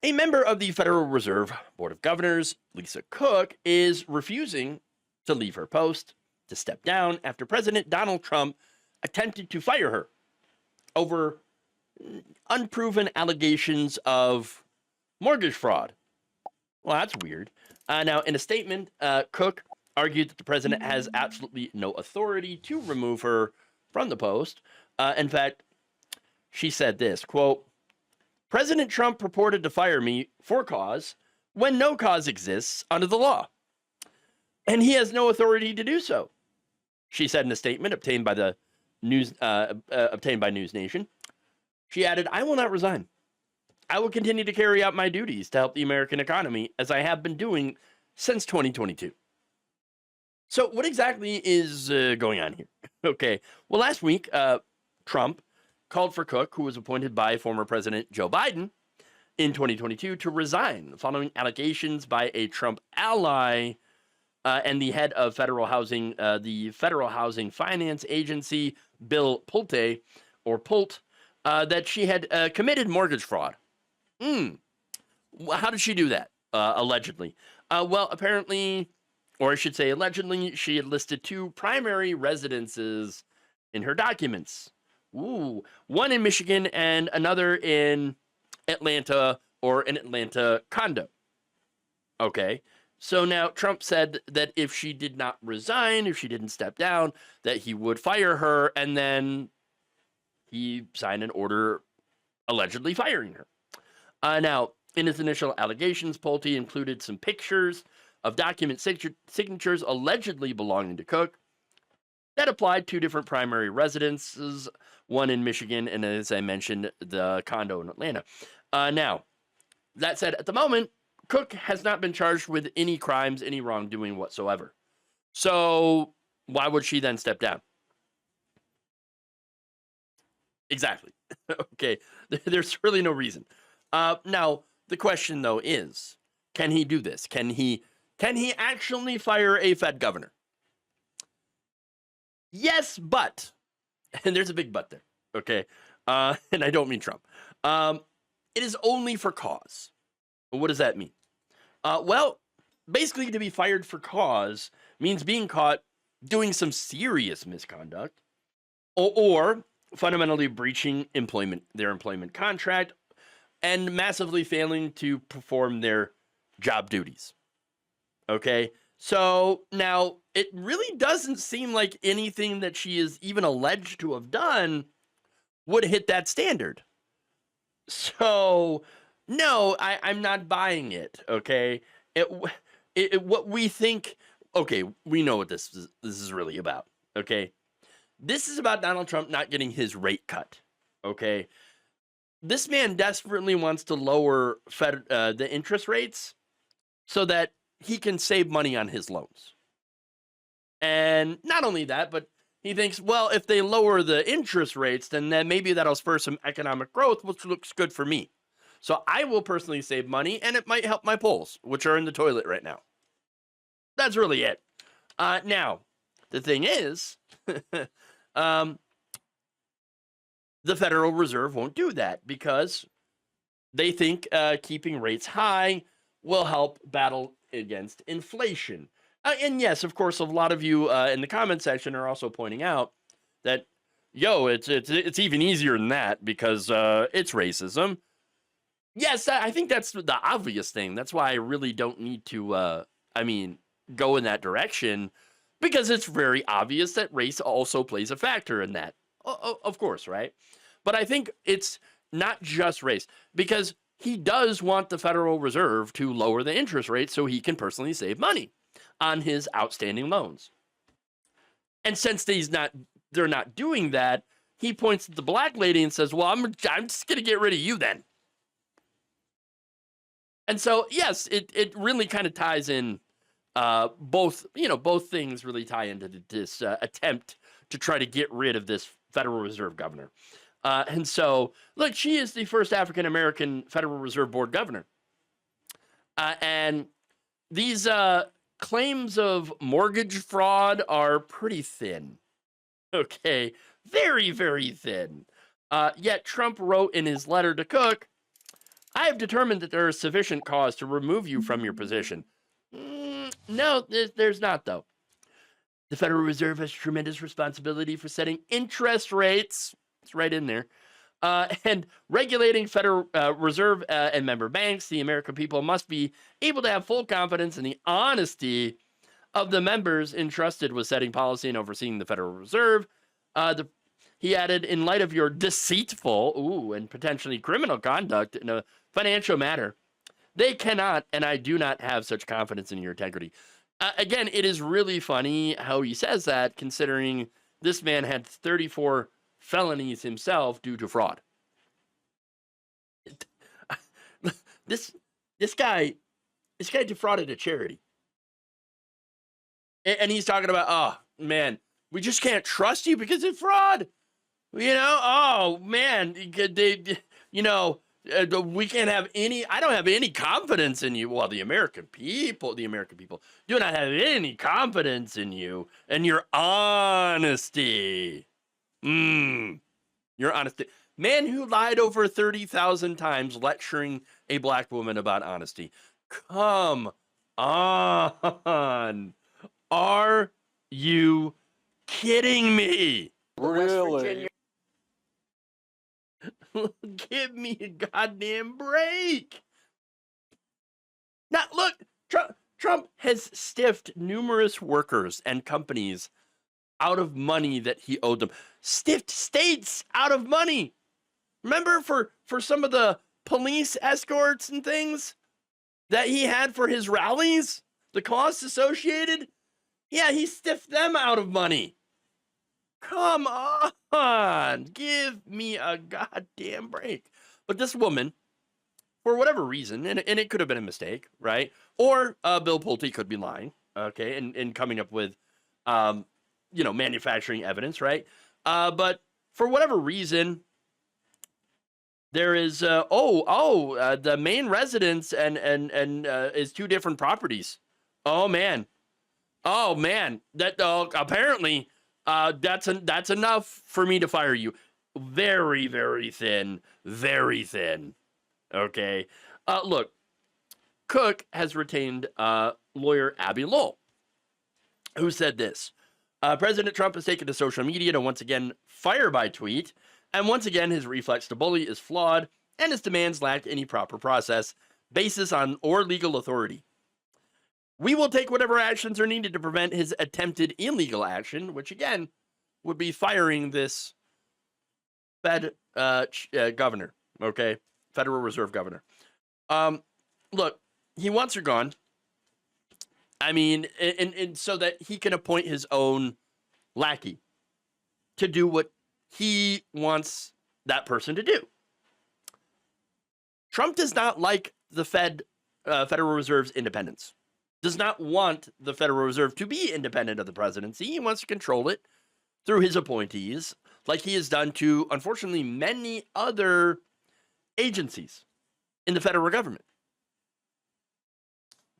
A member of the Federal Reserve Board of Governors, Lisa Cook, is refusing to leave her post to step down after President Donald Trump attempted to fire her over unproven allegations of mortgage fraud. Well, that's weird. Now, in a statement, Cook argued that the president has absolutely no authority to remove her from the post. In fact, she said this, quote, President Trump purported to fire me for cause when no cause exists under the law, and he has no authority to do so. She said in a statement obtained by News Nation. She added, "I will not resign. I will continue to carry out my duties to help the American economy as I have been doing since 2022." So, what exactly is going on here? Okay. Well, last week, Trump called for Cook, who was appointed by former President Joe Biden in 2022, to resign following allegations by a Trump ally and the head of the Federal Housing Finance Agency, Bill Pulte, that she had committed mortgage fraud. How did she do that? Allegedly. Well, apparently, or I should say allegedly, she had listed two primary residences in her documents. One in Michigan and another in Atlanta, or an Atlanta condo. Okay. So now Trump said that if she did not resign, if she didn't step down, that he would fire her, and then he signed an order allegedly firing her. Now, in his initial allegations, Pulte included some pictures of document signatures allegedly belonging to Cook that applied to different primary residences, one in Michigan, and as I mentioned, the condo in Atlanta. Now, that said, at the moment, Cook has not been charged with any crimes, any wrongdoing whatsoever. So why would she then step down? Exactly. Okay. There's really no reason. Now, the question though is, can he do this? Can he actually fire a Fed governor? Yes, but, and there's a big but there. Okay. And I don't mean Trump. It is only for cause. What does that mean? Well, basically, to be fired for cause means being caught doing some serious misconduct, or fundamentally breaching their employment contract, and massively failing to perform their job duties. Okay, so now it really doesn't seem like anything that she is even alleged to have done would hit that standard. So no, I'm not buying it. Okay, what we think. Okay, we know what this is really about. Okay, this is about Donald Trump not getting his rate cut. Okay, this man desperately wants to lower the interest rates so that he can save money on his loans. And not only that, but he thinks, well, if they lower the interest rates, then maybe that'll spur some economic growth, which looks good for me. So I will personally save money, and it might help my polls, which are in the toilet right now. That's really it. Now, the thing is, the Federal Reserve won't do that because they think keeping rates high will help battle against inflation. And yes, of course, a lot of you in the comment section are also pointing out that, it's even easier than that because it's racism. Yes, I think that's the obvious thing. That's why I really don't need to, go in that direction, because it's very obvious that race also plays a factor in that. Of course, right? But I think it's not just race, because he does want the Federal Reserve to lower the interest rate so he can personally save money on his outstanding loans. And since they're not doing that, he points at the black lady and says, well, I'm just going to get rid of you then. And so, yes, it really kind of ties in both things really tie into this attempt to try to get rid of this Federal Reserve governor. And so, look, she is the first African-American Federal Reserve Board governor. And these claims of mortgage fraud are pretty thin. Okay, very, very thin. Yet Trump wrote in his letter to Cook, I have determined that there is sufficient cause to remove you from your position. No, there's not, though. The Federal Reserve has tremendous responsibility for setting interest rates. It's right in there. And regulating Federal Reserve and member banks. The American people must be able to have full confidence in the honesty of the members entrusted with setting policy and overseeing the Federal Reserve. He added, in light of your deceitful and potentially criminal conduct in a financial matter, they cannot, and I do not have such confidence in your integrity. Again, it is really funny how he says that, considering this man had 34 felonies himself due to fraud. This guy defrauded a charity. And he's talking about, oh, man, we just can't trust you because of fraud. You know, oh, man, we can't have any, I don't have any confidence in you. Well, the American people do not have any confidence in you and your honesty. Your honesty. Man who lied over 30,000 times lecturing a black woman about honesty. Come on. Are you kidding me? Really? Give me a goddamn break. Now, look, Trump has stiffed numerous workers and companies out of money that he owed them. Stiffed states out of money. Remember for some of the police escorts and things that he had for his rallies? The costs associated? Yeah, he stiffed them out of money. Come on, give me a goddamn break. But this woman, for whatever reason, and it could have been a mistake, right? Or Bill Pulte could be lying, okay, and coming up with, manufacturing evidence, right? But for whatever reason, there is the main residence and is two different properties. Oh man, that apparently. That's enough for me to fire you. Very, very thin. Very thin. Okay. Look, Cook has retained lawyer Abby Lowell, who said this. President Trump has taken to social media to once again fire by tweet, and once again his reflex to bully is flawed, and his demands lack any proper process, basis on or legal authority. We will take whatever actions are needed to prevent his attempted illegal action, which again would be firing this Fed governor, okay? Federal Reserve governor. Look, he wants her gone. I mean, and so that he can appoint his own lackey to do what he wants that person to do. Trump does not like the Federal Reserve's independence. Does not want the Federal Reserve to be independent of the presidency. He wants to control it through his appointees, like he has done to, unfortunately, many other agencies in the federal government.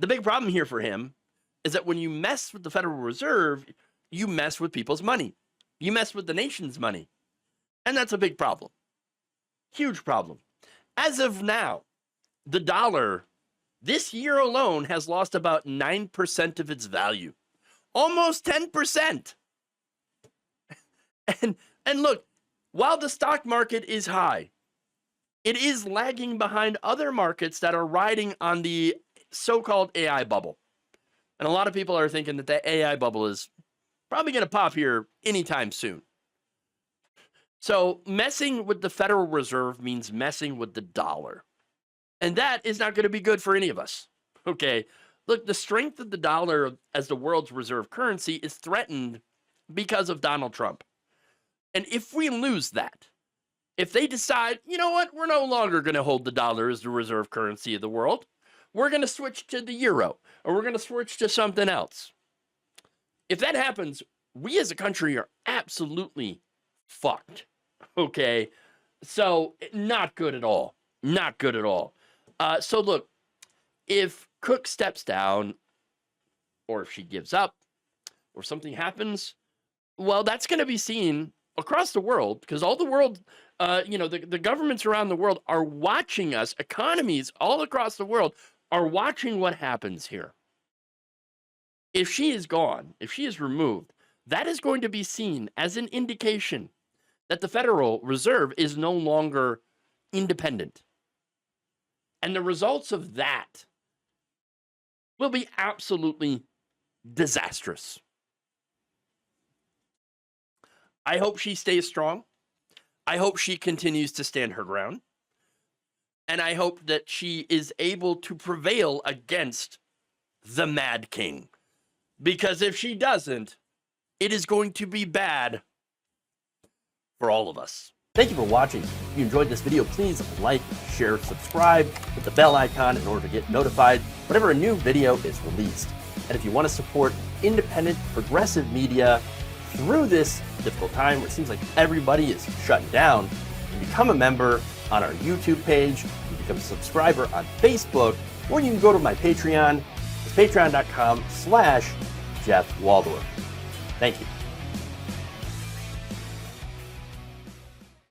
The big problem here for him is that when you mess with the Federal Reserve, you mess with people's money. You mess with the nation's money. And that's a big problem. Huge problem. As of now, the dollar this year alone has lost about 9% of its value. Almost 10%. And look, while the stock market is high, it is lagging behind other markets that are riding on the so-called AI bubble. And a lot of people are thinking that the AI bubble is probably going to pop here anytime soon. So messing with the Federal Reserve means messing with the dollar. And that is not going to be good for any of us. Okay. Look, the strength of the dollar as the world's reserve currency is threatened because of Donald Trump. And if we lose that, if they decide, you know what, we're no longer going to hold the dollar as the reserve currency of the world, we're going to switch to the euro, or we're going to switch to something else. If that happens, we as a country are absolutely fucked. Okay. So not good at all. Not good at all. So look, if Cook steps down, or if she gives up, or something happens, well, that's going to be seen across the world, because all the world, the governments around the world are watching us, economies all across the world are watching what happens here. If she is gone, if she is removed, that is going to be seen as an indication that the Federal Reserve is no longer independent. And the results of that will be absolutely disastrous. I hope she stays strong. I hope she continues to stand her ground. And I hope that she is able to prevail against the Mad King. Because if she doesn't, it is going to be bad for all of us. Thank you for watching. If you enjoyed this video, please like, share, subscribe, hit the bell icon in order to get notified whenever a new video is released. And if you want to support independent, progressive media through this difficult time where it seems like everybody is shutting down, you can become a member on our YouTube page, you can become a subscriber on Facebook, or you can go to my Patreon. It's patreon.com/Jeff Waldorf. Thank you.